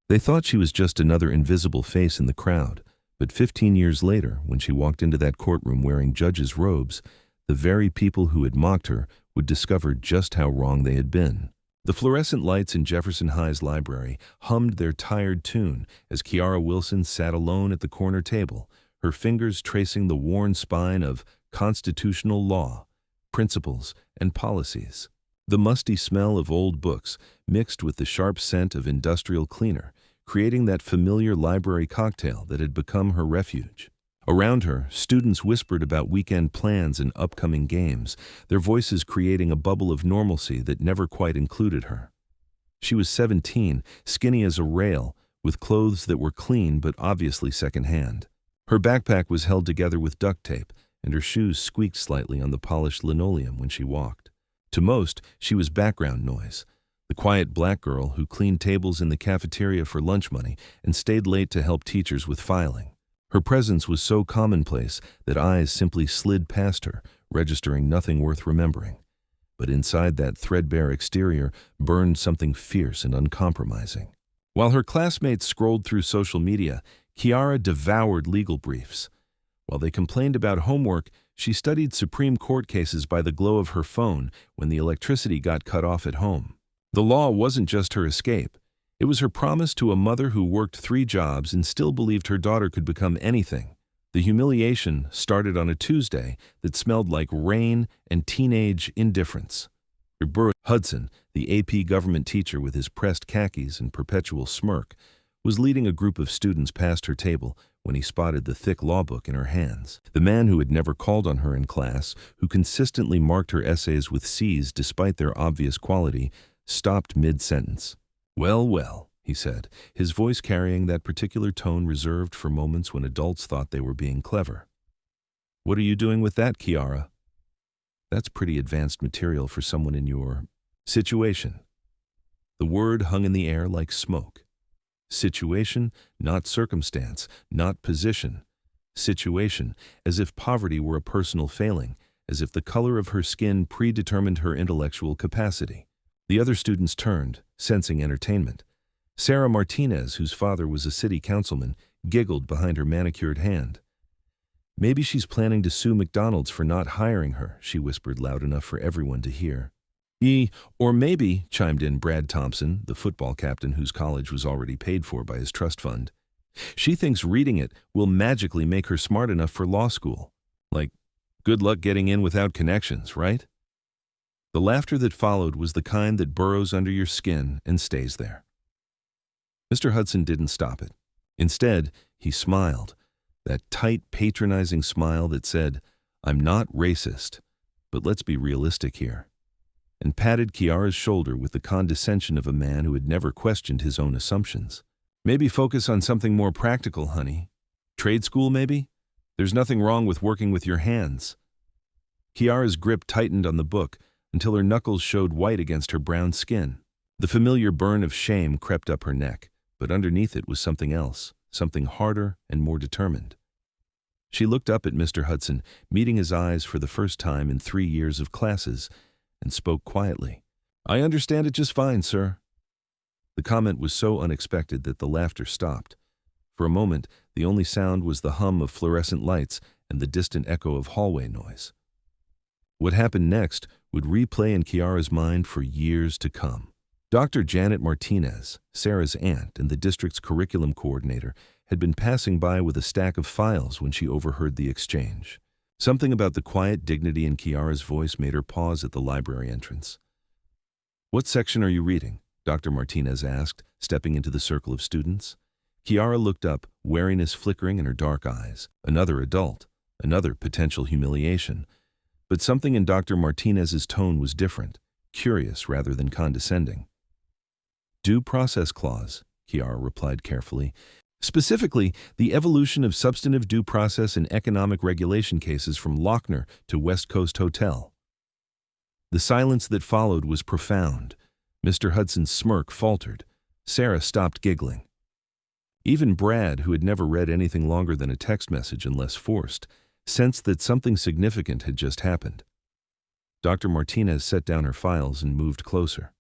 They thought she was just another invisible face in the crowd, but 15 years later, when she walked into that courtroom wearing judge's robes, the very people who had mocked her would discover just how wrong they had been. The fluorescent lights in Jefferson High's library hummed their tired tune as Kiara Wilson sat alone at the corner table, her fingers tracing the worn spine of constitutional law, principles, and policies. The musty smell of old books mixed with the sharp scent of industrial cleaner, creating that familiar library cocktail that had become her refuge. Around her, students whispered about weekend plans and upcoming games, their voices creating a bubble of normalcy that never quite included her. She was 17, skinny as a rail, with clothes that were clean but obviously secondhand. Her backpack was held together with duct tape, and her shoes squeaked slightly on the polished linoleum when she walked. To most, she was background noise, the quiet black girl who cleaned tables in the cafeteria for lunch money and stayed late to help teachers with filing. Her presence was so commonplace that eyes simply slid past her, registering nothing worth remembering. But inside that threadbare exterior burned something fierce and uncompromising. While her classmates scrolled through social media, Kiara devoured legal briefs. While they complained about homework, she studied Supreme Court cases by the glow of her phone when the electricity got cut off at home. The law wasn't just her escape. It was her promise to a mother who worked 3 jobs and still believed her daughter could become anything. The humiliation started on a Tuesday that smelled like rain and teenage indifference. Hudson, the AP government teacher with his pressed khakis and perpetual smirk, was leading a group of students past her table when he spotted the thick law book in her hands. The man who had never called on her in class, who consistently marked her essays with C's despite their obvious quality, stopped mid-sentence. "Well, well," he said, his voice carrying that particular tone reserved for moments when adults thought they were being clever. "What are you doing with that, Kiara?" "That's pretty advanced material for someone in your situation." The word hung in the air like smoke. Situation, not circumstance, not position. Situation, as if poverty were a personal failing, as if the color of her skin predetermined her intellectual capacity. The other students turned, sensing entertainment. Sarah Martinez, whose father was a city councilman, giggled behind her manicured hand. "Maybe she's planning to sue McDonald's for not hiring her," she whispered loud enough for everyone to hear. Or maybe," chimed in Brad Thompson, the football captain whose college was already paid for by his trust fund. "She thinks reading it will magically make her smart enough for law school. Like, good luck getting in without connections, right?" The laughter that followed was the kind that burrows under your skin and stays there. Mr. Hudson didn't stop it. Instead, he smiled, that tight, patronizing smile that said, "I'm not racist, but let's be realistic here," and patted Kiara's shoulder with the condescension of a man who had never questioned his own assumptions. "Maybe focus on something more practical, honey. Trade school, maybe? There's nothing wrong with working with your hands." Kiara's grip tightened on the book until her knuckles showed white against her brown skin. The familiar burn of shame crept up her neck, but underneath it was something else, something harder and more determined. She looked up at Mr. Hudson, meeting his eyes for the first time in 3 years of classes, and spoke quietly. "I understand it just fine, sir." The comment was so unexpected that the laughter stopped. For a moment, the only sound was the hum of fluorescent lights and the distant echo of hallway noise. What happened next would replay in Kiara's mind for years to come. Dr. Janet Martinez, Sarah's aunt and the district's curriculum coordinator, had been passing by with a stack of files when she overheard the exchange. Something about the quiet dignity in Kiara's voice made her pause at the library entrance. "What section are you reading?" Dr. Martinez asked, stepping into the circle of students. Kiara looked up, wariness flickering in her dark eyes. Another adult, another potential humiliation. But something in Dr. Martinez's tone was different, curious rather than condescending. "Due process clause," Kiara replied carefully. "Specifically, the evolution of substantive due process in economic regulation cases from Lochner to West Coast Hotel." The silence that followed was profound. Mr. Hudson's smirk faltered. Sarah stopped giggling. Even Brad, who had never read anything longer than a text message unless forced, sensed that something significant had just happened. Dr. Martinez set down her files and moved closer.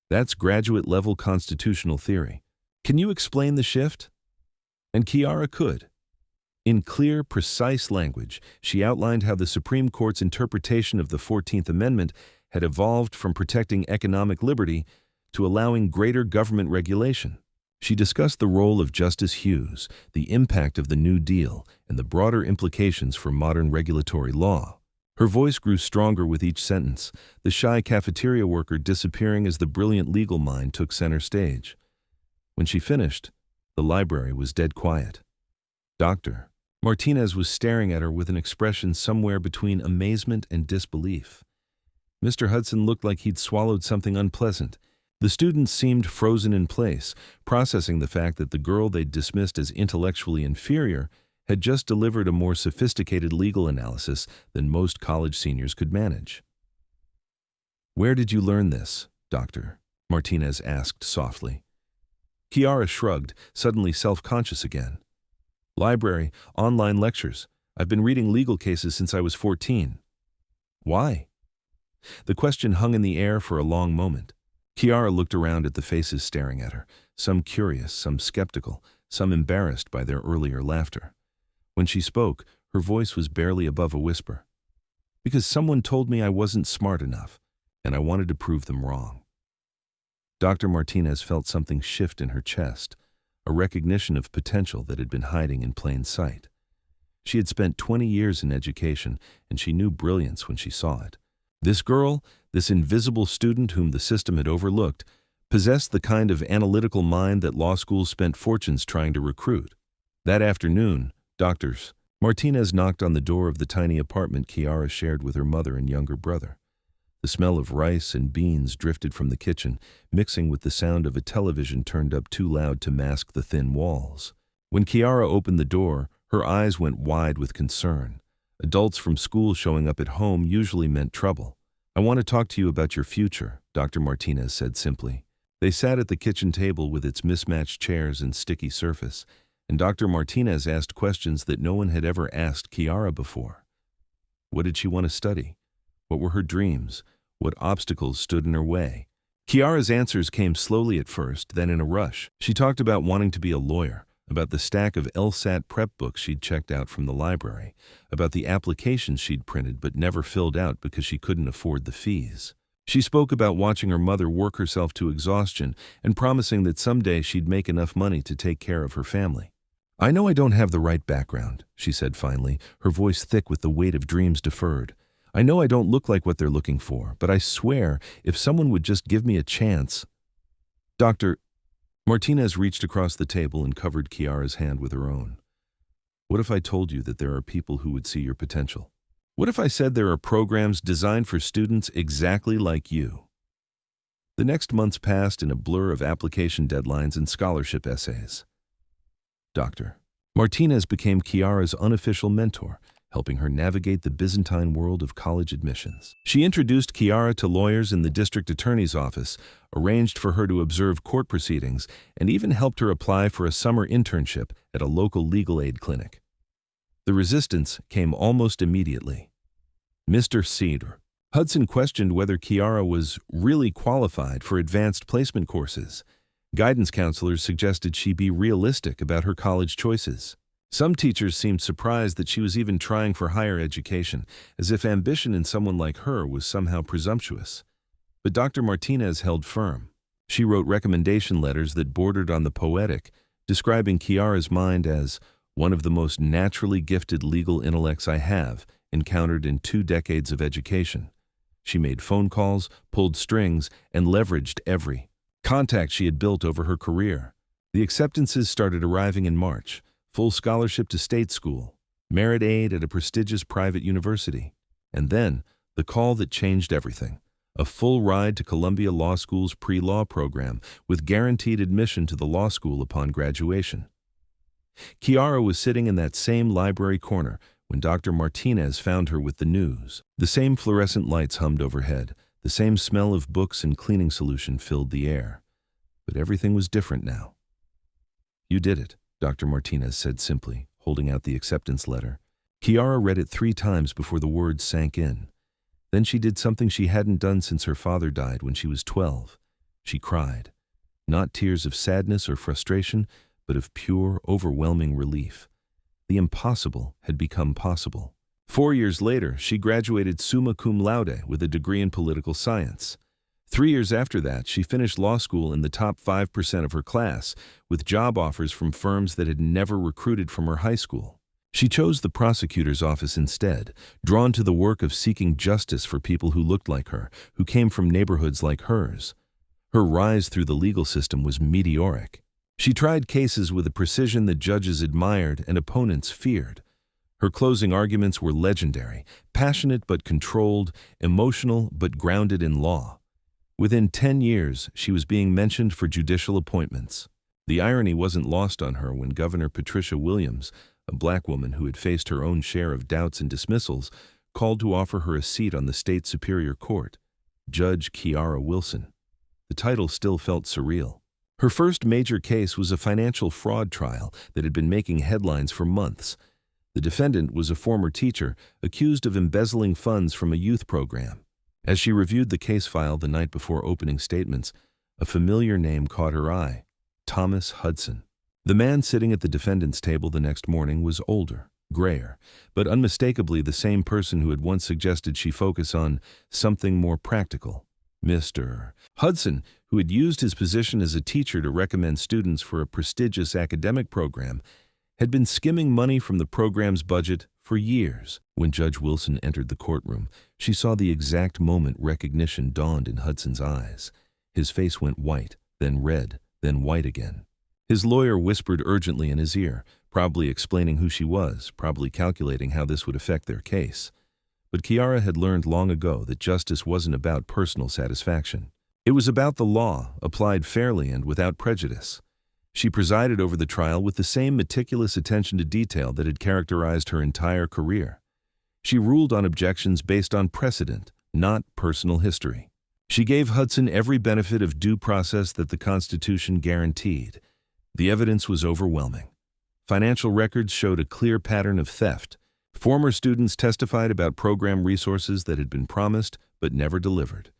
"That's graduate-level constitutional theory. Can you explain the shift? And Kiara could. In clear, precise language, she outlined how the Supreme Court's interpretation of the 14th Amendment had evolved from protecting economic liberty to allowing greater government regulation. She discussed the role of Justice Hughes, the impact of the New Deal, and the broader implications for modern regulatory law. Her voice grew stronger with each sentence, the shy cafeteria worker disappearing as the brilliant legal mind took center stage. When she finished, the library was dead quiet. Dr. Martinez was staring at her with an expression somewhere between amazement and disbelief. Mr. Hudson looked like he'd swallowed something unpleasant. The students seemed frozen in place, processing the fact that the girl they'd dismissed as intellectually inferior had just delivered a more sophisticated legal analysis than most college seniors could manage. "Where did you learn this, Doctor?" Martinez asked softly. Kiara shrugged, suddenly self-conscious again. "Library, online lectures. I've been reading legal cases since I was 14. "Why?" The question hung in the air for a long moment. Kiara looked around at the faces staring at her, some curious, some skeptical, some embarrassed by their earlier laughter. When she spoke, her voice was barely above a whisper. "Because someone told me I wasn't smart enough, and I wanted to prove them wrong." Dr. Martinez felt something shift in her chest, a recognition of potential that had been hiding in plain sight. She had spent 20 years in education, and she knew brilliance when she saw it. This girl, this invisible student whom the system had overlooked, possessed the kind of analytical mind that law schools spent fortunes trying to recruit. That afternoon, Dr. Martinez knocked on the door of the tiny apartment Kiara shared with her mother and younger brother. The smell of rice and beans drifted from the kitchen, mixing with the sound of a television turned up too loud to mask the thin walls. When Kiara opened the door, her eyes went wide with concern. Adults from school showing up at home usually meant trouble. "I want to talk to you about your future," Dr. Martinez said simply. They sat at the kitchen table with its mismatched chairs and sticky surface, and Dr. Martinez asked questions that no one had ever asked Kiara before. What did she want to study? What were her dreams? What obstacles stood in her way? Kiara's answers came slowly at first, then in a rush. She talked about wanting to be a lawyer, about the stack of LSAT prep books she'd checked out from the library, about the applications she'd printed but never filled out because she couldn't afford the fees. She spoke about watching her mother work herself to exhaustion and promising that someday she'd make enough money to take care of her family. "I know I don't have the right background," she said finally, her voice thick with the weight of dreams deferred. "I know I don't look like what they're looking for, but I swear, if someone would just give me a chance." Dr. Martinez reached across the table and covered Kiara's hand with her own. "What if I told you that there are people who would see your potential? What if I said there are programs designed for students exactly like you?" The next months passed in a blur of application deadlines and scholarship essays. Dr. Martinez became Kiara's unofficial mentor, helping her navigate the Byzantine world of college admissions. She introduced Kiara to lawyers in the district attorney's office, arranged for her to observe court proceedings, and even helped her apply for a summer internship at a local legal aid clinic. The resistance came almost immediately. Mr. Cedar Hudson questioned whether Kiara was really qualified for advanced placement courses. Guidance counselors suggested she be realistic about her college choices. Some teachers seemed surprised that she was even trying for higher education, as if ambition in someone like her was somehow presumptuous. But Dr. Martinez held firm. She wrote recommendation letters that bordered on the poetic, describing Kiara's mind as one of the most naturally gifted legal intellects I have encountered in 2 decades of education. She made phone calls, pulled strings, and leveraged every contact she had built over her career. The acceptances started arriving in March. Full scholarship to state school, merit aid at a prestigious private university, and then the call that changed everything, a full ride to Columbia Law School's pre-law program with guaranteed admission to the law school upon graduation. Kiara was sitting in that same library corner when Dr. Martinez found her with the news. The same fluorescent lights hummed overhead, the same smell of books and cleaning solution filled the air. But everything was different now. "You did it," Dr. Martinez said simply, holding out the acceptance letter. Kiara read it 3 times before the words sank in. Then she did something she hadn't done since her father died when she was 12. She cried. Not tears of sadness or frustration, but of pure, overwhelming relief. The impossible had become possible. 4 years later, she graduated summa cum laude with a degree in political science. 3 years after that, she finished law school in the top 5% of her class, with job offers from firms that had never recruited from her high school. She chose the prosecutor's office instead, drawn to the work of seeking justice for people who looked like her, who came from neighborhoods like hers. Her rise through the legal system was meteoric. She tried cases with a precision that judges admired and opponents feared. Her closing arguments were legendary, passionate but controlled, emotional but grounded in law. Within 10 years, she was being mentioned for judicial appointments. The irony wasn't lost on her when Governor Patricia Williams, a black woman who had faced her own share of doubts and dismissals, called to offer her a seat on the state Superior Court. Judge Kiara Wilson. The title still felt surreal. Her first major case was a financial fraud trial that had been making headlines for months. The defendant was a former teacher accused of embezzling funds from a youth program. As she reviewed the case file the night before opening statements, a familiar name caught her eye: Thomas Hudson. The man sitting at the defendant's table the next morning was older, grayer, but unmistakably the same person who had once suggested she focus on something more practical. Mr. Hudson, who had used his position as a teacher to recommend students for a prestigious academic program, had been skimming money from the program's budget for years. When Judge Wilson entered the courtroom, she saw the exact moment recognition dawned in Hudson's eyes. His face went white, then red, then white again. His lawyer whispered urgently in his ear, probably explaining who she was, probably calculating how this would affect their case. But Kiara had learned long ago that justice wasn't about personal satisfaction. It was about the law, applied fairly and without prejudice. She presided over the trial with the same meticulous attention to detail that had characterized her entire career. She ruled on objections based on precedent, not personal history. She gave Hudson every benefit of due process that the Constitution guaranteed. The evidence was overwhelming. Financial records showed a clear pattern of theft. Former students testified about program resources that had been promised but never delivered.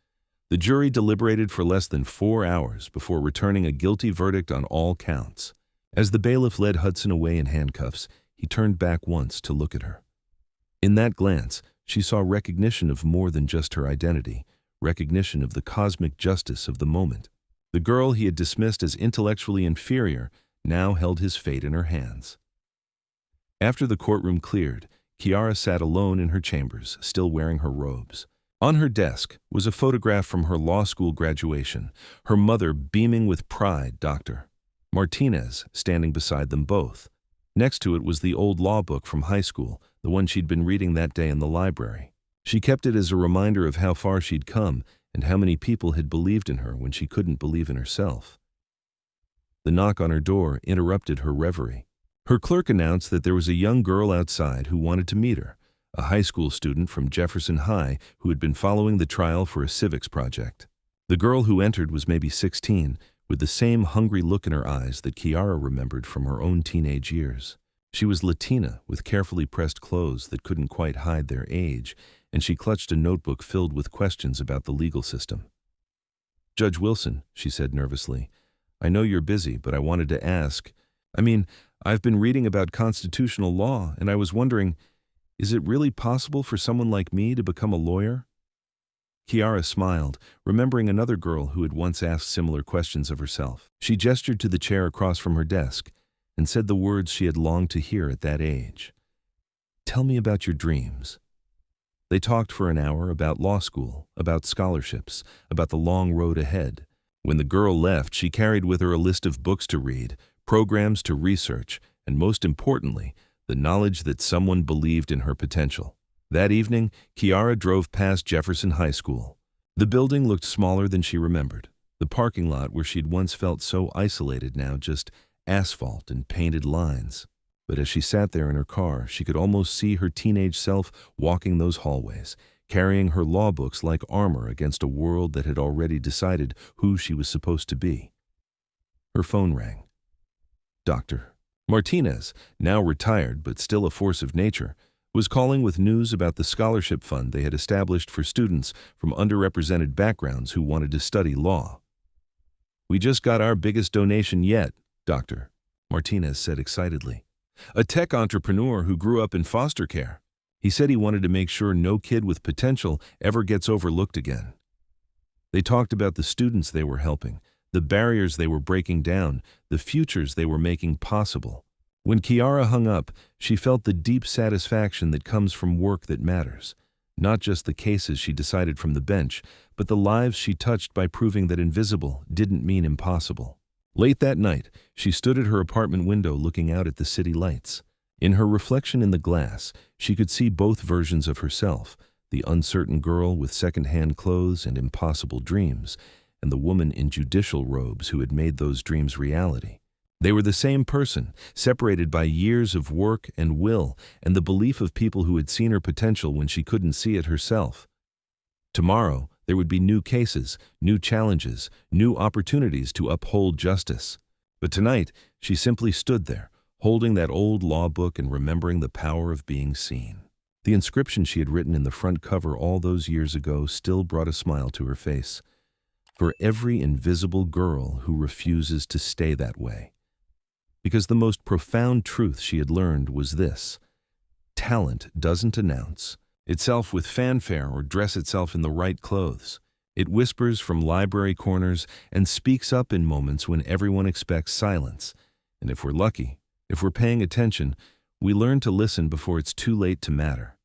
The jury deliberated for less than 4 hours before returning a guilty verdict on all counts. As the bailiff led Hudson away in handcuffs, he turned back once to look at her. In that glance, she saw recognition of more than just her identity, recognition of the cosmic justice of the moment. The girl he had dismissed as intellectually inferior now held his fate in her hands. After the courtroom cleared, Kiara sat alone in her chambers, still wearing her robes. On her desk was a photograph from her law school graduation, her mother beaming with pride, Dr. Martinez, standing beside them both. Next to it was the old law book from high school, the one she'd been reading that day in the library. She kept it as a reminder of how far she'd come and how many people had believed in her when she couldn't believe in herself. The knock on her door interrupted her reverie. Her clerk announced that there was a young girl outside who wanted to meet her, a high school student from Jefferson High who had been following the trial for a civics project. The girl who entered was maybe 16, with the same hungry look in her eyes that Kiara remembered from her own teenage years. She was Latina, with carefully pressed clothes that couldn't quite hide their age, and she clutched a notebook filled with questions about the legal system. "Judge Wilson," she said nervously, "I know you're busy, but I wanted to ask. I've been reading about constitutional law, and I was wondering, is it really possible for someone like me to become a lawyer?" Kiara smiled, remembering another girl who had once asked similar questions of herself. She gestured to the chair across from her desk and said the words she had longed to hear at that age. "Tell me about your dreams." They talked for an hour about law school, about scholarships, about the long road ahead. When the girl left, she carried with her a list of books to read, programs to research, and most importantly, the knowledge that someone believed in her potential. That evening, Kiara drove past Jefferson High School. The building looked smaller than she remembered. The parking lot where she'd once felt so isolated now just asphalt and painted lines. But as she sat there in her car, she could almost see her teenage self walking those hallways, carrying her law books like armor against a world that had already decided who she was supposed to be. Her phone rang. Dr. Martinez, now retired but still a force of nature, was calling with news about the scholarship fund they had established for students from underrepresented backgrounds who wanted to study law. "We just got our biggest donation yet, Doctor," Martinez said excitedly. "A tech entrepreneur who grew up in foster care. He said he wanted to make sure no kid with potential ever gets overlooked again." They talked about the students they were helping, the barriers they were breaking down, the futures they were making possible. When Kiara hung up, she felt the deep satisfaction that comes from work that matters. Not just the cases she decided from the bench, but the lives she touched by proving that invisible didn't mean impossible. Late that night, she stood at her apartment window looking out at the city lights. In her reflection in the glass, she could see both versions of herself, the uncertain girl with second-hand clothes and impossible dreams, and the woman in judicial robes who had made those dreams reality. They were the same person, separated by years of work and will and the belief of people who had seen her potential when she couldn't see it herself. Tomorrow, there would be new cases, new challenges, new opportunities to uphold justice. But tonight, she simply stood there, holding that old law book and remembering the power of being seen. The inscription she had written in the front cover all those years ago still brought a smile to her face. "For every invisible girl who refuses to stay that way." Because the most profound truth she had learned was this: talent doesn't announce itself with fanfare or dress itself in the right clothes. It whispers from library corners and speaks up in moments when everyone expects silence. And if we're lucky, if we're paying attention, we learn to listen before it's too late to matter.